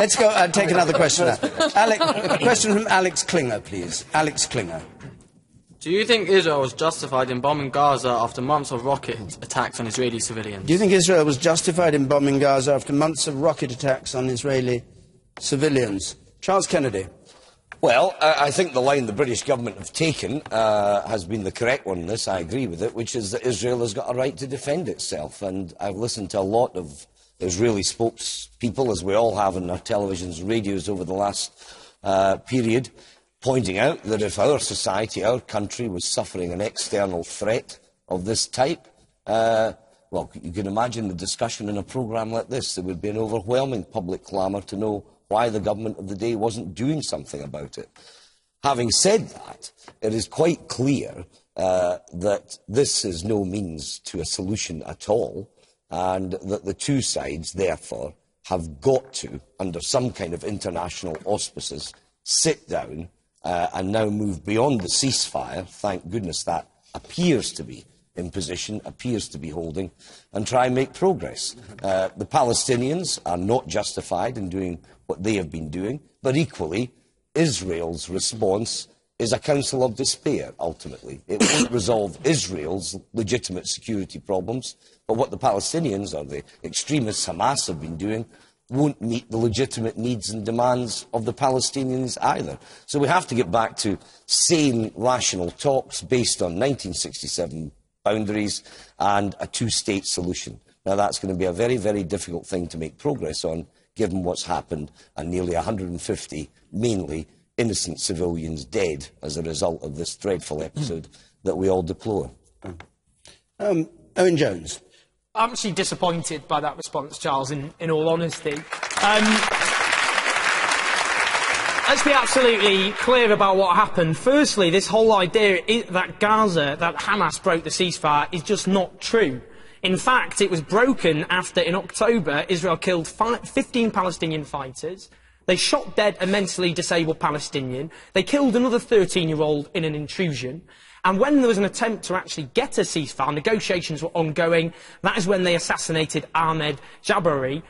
Let's go take another question now. A question from Alex Klinger, please. Alex Klinger. Do you think Israel was justified in bombing Gaza after months of rocket attacks on Israeli civilians? Do you think Israel was justified in bombing Gaza after months of rocket attacks on Israeli civilians? Charles Kennedy. Well, I think the line the British government have taken has been the correct one in this. I agree with it, which is that Israel has got a right to defend itself. And I've listened to a lot of Israeli spokespeople, as we all have in our televisions and radios over the last period, pointing out that if our society, our country, was suffering an external threat of this type, well, you can imagine the discussion in a programme like this. There would be an overwhelming public clamour to know why the government of the day wasn't doing something about it. Having said that, it is quite clear that this is no means to a solution at all, and that the two sides, therefore, have got to, under some kind of international auspices, sit down and now move beyond the ceasefire. Thank goodness that appears to be in position, appears to be holding, and try and make progress. The Palestinians are not justified in doing what they have been doing, but equally, Israel's response is a counsel of despair, ultimately. It won't resolve Israel's legitimate security problems, but what the Palestinians, or the extremists Hamas, have been doing won't meet the legitimate needs and demands of the Palestinians either. So we have to get back to sane, rational talks based on 1967 boundaries and a two-state solution. Now, that's going to be a very, very difficult thing to make progress on, given what's happened, and nearly 150, mainly innocent civilians, dead as a result of this dreadful episode that we all deplore. Owen Jones. I'm actually disappointed by that response, Charles, in all honesty. Let's be absolutely clear about what happened. Firstly, this whole idea that Gaza, that Hamas broke the ceasefire, is just not true. In fact, it was broken after, in October, Israel killed 15 Palestinian fighters. They shot dead a mentally disabled Palestinian. They killed another 13-year-old in an intrusion. And when there was an attempt to actually get a ceasefire, negotiations were ongoing, that is when they assassinated Ahmed Jabari,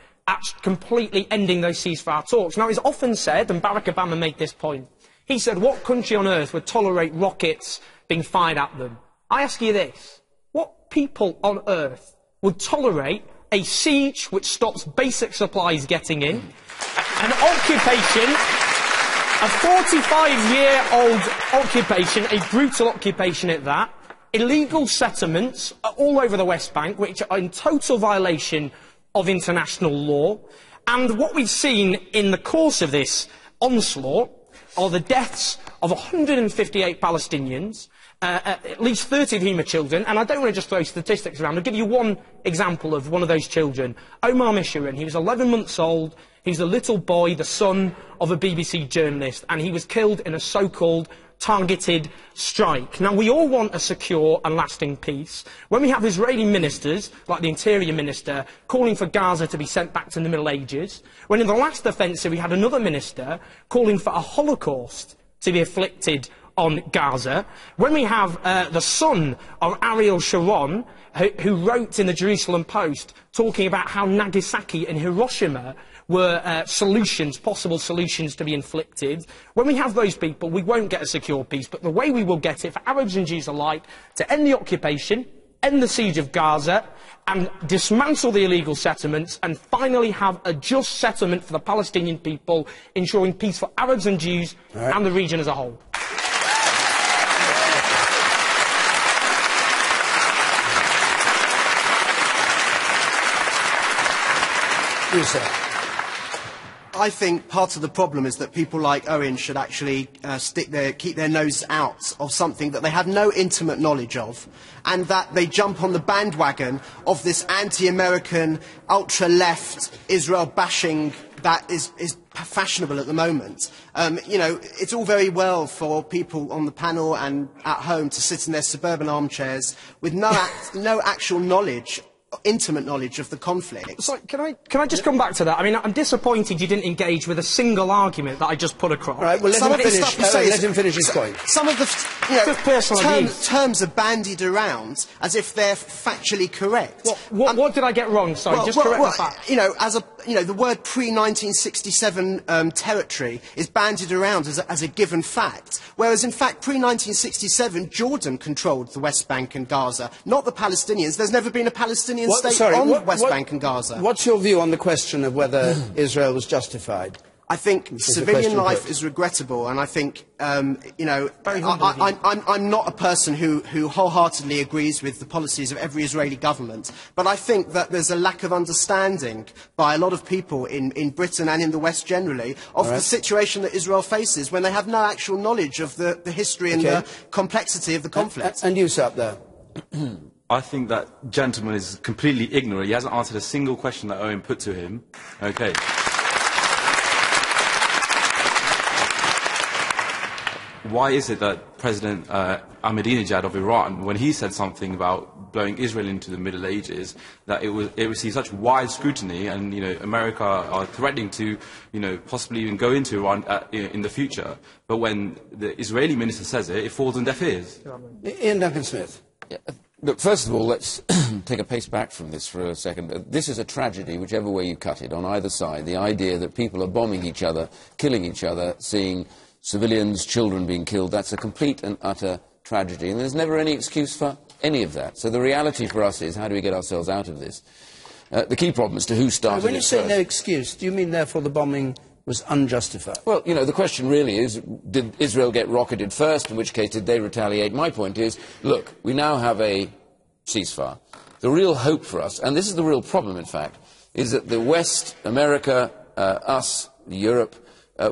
completely ending those ceasefire talks. Now, it's often said, and Barack Obama made this point, he said, what country on earth would tolerate rockets being fired at them? I ask you this, what people on earth would tolerate a siege which stops basic supplies getting in, an occupation, a 45-year-old occupation, a brutal occupation at that, illegal settlements all over the West Bank, which are in total violation of international law, and what we've seen in the course of this onslaught are the deaths of 158 Palestinians, at least 30 of whom are children, and I don't want to just throw statistics around. I'll give you one example of one of those children. Omar Misharan, he was 11 months old, he was a little boy, the son of a BBC journalist, and he was killed in a so-called targeted strike. Now, we all want a secure and lasting peace. When we have Israeli ministers, like the Interior Minister, calling for Gaza to be sent back to the Middle Ages, when in the last offensive we had another minister calling for a Holocaust to be inflicted on Gaza, when we have the son of Ariel Sharon, who wrote in the Jerusalem Post talking about how Nagasaki and Hiroshima were solutions, possible solutions to be inflicted. When we have those people, we won't get a secure peace, but the way we will get it, for Arabs and Jews alike, to end the occupation, end the siege of Gaza, and dismantle the illegal settlements, and finally have a just settlement for the Palestinian people, ensuring peace for Arabs and Jews and the region as a whole. You, sir. I think part of the problem is that people like Owen should actually keep their nose out of something that they have no intimate knowledge of, and that they jump on the bandwagon of this anti-American, ultra-left Israel bashing that is fashionable at the moment. You know, it's all very well for people on the panel and at home to sit in their suburban armchairs with no actual knowledge, intimate knowledge of the conflict. Sorry, can I just come back to that? I mean, I'm disappointed you didn't engage with a single argument that I just put across. Right, well, let him finish his point. Some of the Just personal abuse. Terms are bandied around as if they're factually correct. What did I get wrong? Sorry, just correct the fact. The word pre-1967 territory is bandied around as a given fact, whereas in fact pre-1967 Jordan controlled the West Bank and Gaza, not the Palestinians. There's never been a Palestinian state on the West Bank and Gaza. What's your view on the question of whether Israel was justified? I think civilian life is regrettable, and I think, I'm not a person who wholeheartedly agrees with the policies of every Israeli government, but I think that there's a lack of understanding by a lot of people in Britain and in the West generally of the situation that Israel faces when they have no actual knowledge of the history and the complexity of the conflict. And you, sir, up there. I think that gentleman is completely ignorant. He hasn't answered a single question that Owen put to him. Okay. Why is it that President Ahmadinejad of Iran, when he said something about blowing Israel into the Middle Ages, that it received such wide scrutiny, and America are threatening to possibly even go into Iran in the future, but when the Israeli minister says it, it falls on deaf ears? Ian Duncan Smith. Yeah. Look, first of all, let's take a pace back from this for a second. This is a tragedy, whichever way you cut it, on either side. The idea that people are bombing each other, killing each other, seeing civilians, children being killed, that's a complete and utter tragedy. And there's never any excuse for any of that. So the reality for us is, how do we get ourselves out of this? The key problem is to who started it. When you say no excuse, do you mean, therefore, the bombing was unjustified? Well, the question really is, did Israel get rocketed first, in which case did they retaliate? My point is, look, we now have a ceasefire. The real hope for us, and this is the real problem, in fact, is that the West, America, us, Europe,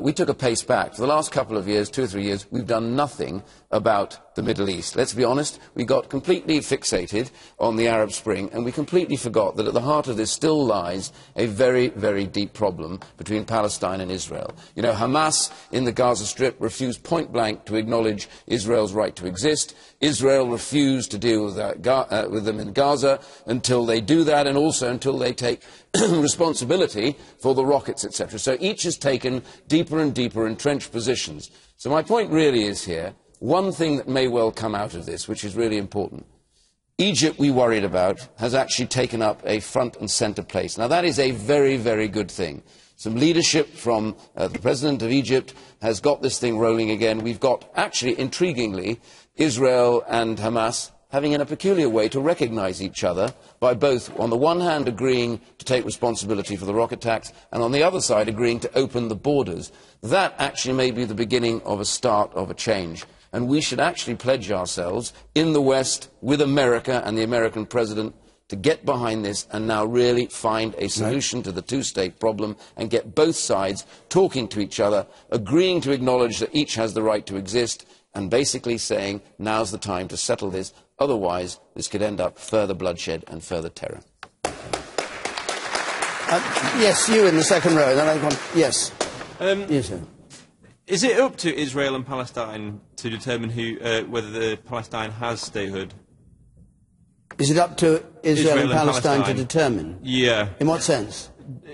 we took a pace back. For the last couple of years, 2 or 3 years, we've done nothing about the Middle East. Let's be honest, we got completely fixated on the Arab Spring, and we completely forgot that at the heart of this still lies a very, very deep problem between Palestine and Israel. Hamas in the Gaza Strip refused point blank to acknowledge Israel's right to exist. Israel refused to deal with them in Gaza until they do that, and also until they take responsibility for the rockets, etc. So each has taken deeper and deeper entrenched positions. So my point really is here, one thing that may well come out of this, which is really important. Egypt, we worried about, has actually taken up a front and centre place. Now that is a very, very good thing. Some leadership from the President of Egypt has got this thing rolling again. We've got, actually, intriguingly, Israel and Hamas having in a peculiar way to recognise each other by both, on the one hand, agreeing to take responsibility for the rocket attacks, and on the other side, agreeing to open the borders. That actually may be the beginning of a start of a change. And we should actually pledge ourselves in the West, with America and the American President, to get behind this and now really find a solution to the two-state problem and get both sides talking to each other, agreeing to acknowledge that each has the right to exist, and basically saying, now's the time to settle this. Otherwise, this could end up further bloodshed and further terror. Yes, you in the second row. Then I've gone. Yes. Yes, sir. Is it up to Israel and Palestine to determine whether Palestine has statehood? Is it up to Israel and Palestine to determine? Yeah. In what sense?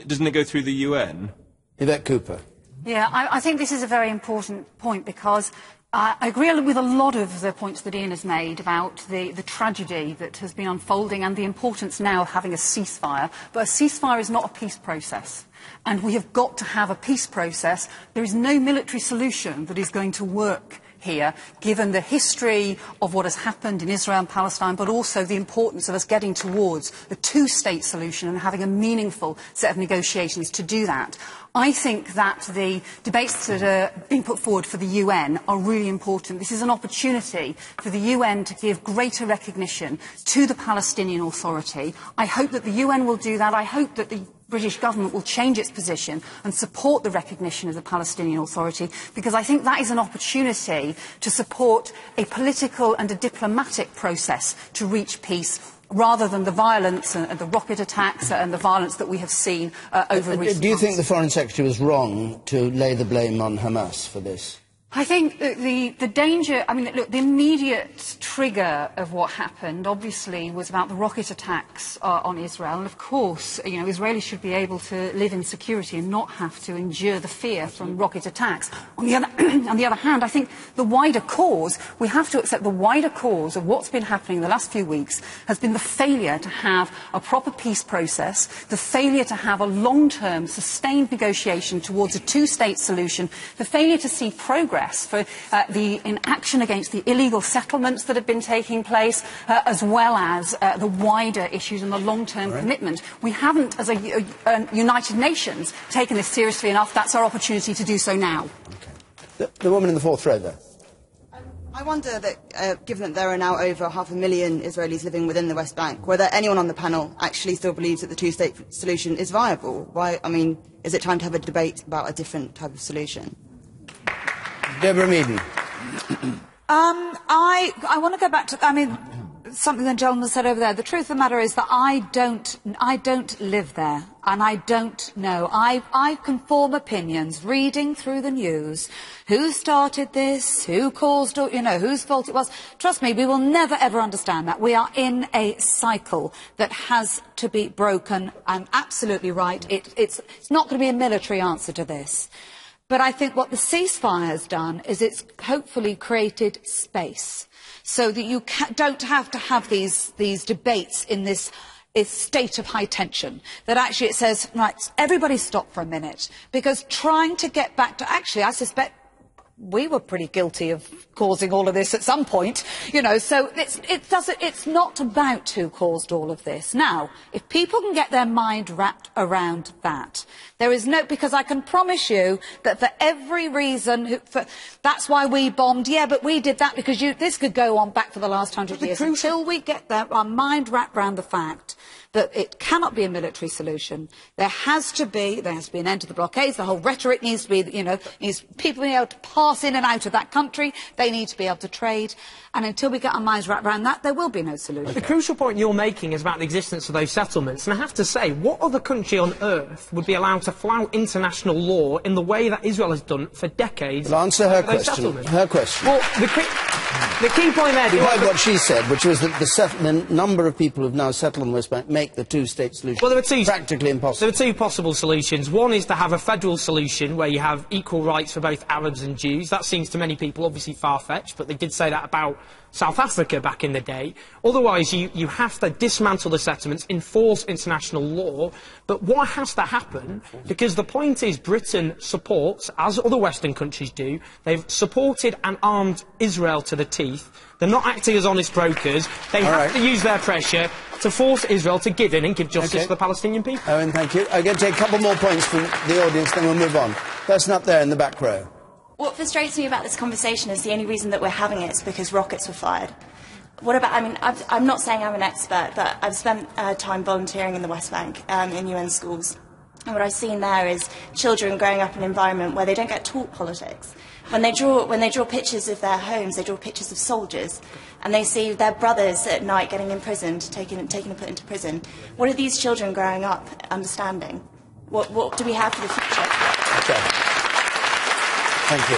Doesn't it go through the UN? Yvette Cooper. Yeah, I think this is a very important point, because I agree with a lot of the points that Ian has made about the tragedy that has been unfolding and the importance now of having a ceasefire. But a ceasefire is not a peace process. And we have got to have a peace process. There is no military solution that is going to work here, given the history of what has happened in Israel and Palestine, but also the importance of us getting towards a two-state solution and having a meaningful set of negotiations to do that. I think that the debates that are being put forward for the UN are really important. This is an opportunity for the UN to give greater recognition to the Palestinian Authority. I hope that the UN will do that. I hope that the British government will change its position and support the recognition of the Palestinian Authority, because I think that is an opportunity to support a political and a diplomatic process to reach peace, rather than the violence and the rocket attacks and the violence that we have seen over recent months. Do you think the Foreign Secretary was wrong to lay the blame on Hamas for this? I think that the danger, I mean, look, the immediate trigger of what happened, obviously, was about the rocket attacks on Israel. And, of course, you know, Israelis should be able to live in security and not have to endure the fear from rocket attacks. On the other hand, I think the wider cause, we have to accept the wider cause of what's been happening in the last few weeks has been the failure to have a proper peace process, the failure to have a long-term, sustained negotiation towards a two-state solution, the failure to see progress for the inaction against the illegal settlements that have been taking place, as well as the wider issues and the long-term commitment. We haven't, as a United Nations, taken this seriously enough. That's our opportunity to do so now. Okay. The woman in the fourth row there. I wonder that, given that there are now over 500,000 Israelis living within the West Bank, whether anyone on the panel actually still believes that the two-state solution is viable. Why? I mean, is it time to have a debate about a different type of solution? Deborah Meaden. I want to go back to, I mean, something the gentleman said over there. The truth of the matter is that I don't live there, and I don't know. I can form opinions reading through the news. Who started this? Who caused it? You know, whose fault it was? Trust me, we will never ever understand that. We are in a cycle that has to be broken. I'm absolutely right. It's not going to be a military answer to this. But I think what the ceasefire has done is it's hopefully created space so that you don't have to have these debates in this state of high tension. That actually it says, right, everybody stop for a minute. Because trying to get back to, actually, I suspect we were pretty guilty of causing all of this at some point, you know, so it's not about who caused all of this. Now, if people can get their mind wrapped around that, there is no, because I can promise you that for every reason, that's why we bombed, yeah, but we did that because this could go on back for the last 100 years. Until we get our mind wrapped around the fact that it cannot be a military solution. There has to be an end to the blockades. The whole rhetoric needs to be, you know, people being able to pass in and out of that country. They need to be able to trade. And until we get our minds wrapped around that, there will be no solution. The crucial point you're making is about the existence of those settlements. And I have to say, what other country on earth would be allowed to flout international law in the way that Israel has done for decades? Well, answer her question. Her question. Well, the key point there... You heard what she said, which was that the number of people who have now settled on the West Bank make the two-state solution practically impossible. There are two possible solutions. One is to have a federal solution where you have equal rights for both Arabs and Jews. That seems to many people obviously far-fetched, but they did say that about South Africa back in the day. Otherwise, you have to dismantle the settlements, enforce international law. But what has to happen, because the point is Britain supports, as other Western countries do, they've supported and armed Israel to the teeth. They're not acting as honest brokers. They have to use their pressure to force Israel to give in and give justice to the Palestinian people. Owen, thank you. I'm going to take a couple more points from the audience, then we'll move on. Person up there in the back row. What frustrates me about this conversation is the only reason that we're having it is because rockets were fired. What about, I mean, I'm not saying I'm an expert, but I've spent time volunteering in the West Bank in UN schools. And what I've seen there is children growing up in an environment where they don't get taught politics. When they draw pictures of their homes, they draw pictures of soldiers, and they see their brothers at night getting imprisoned, taken and put into prison. What are these children growing up understanding? What do we have for the future? Okay. Thank you.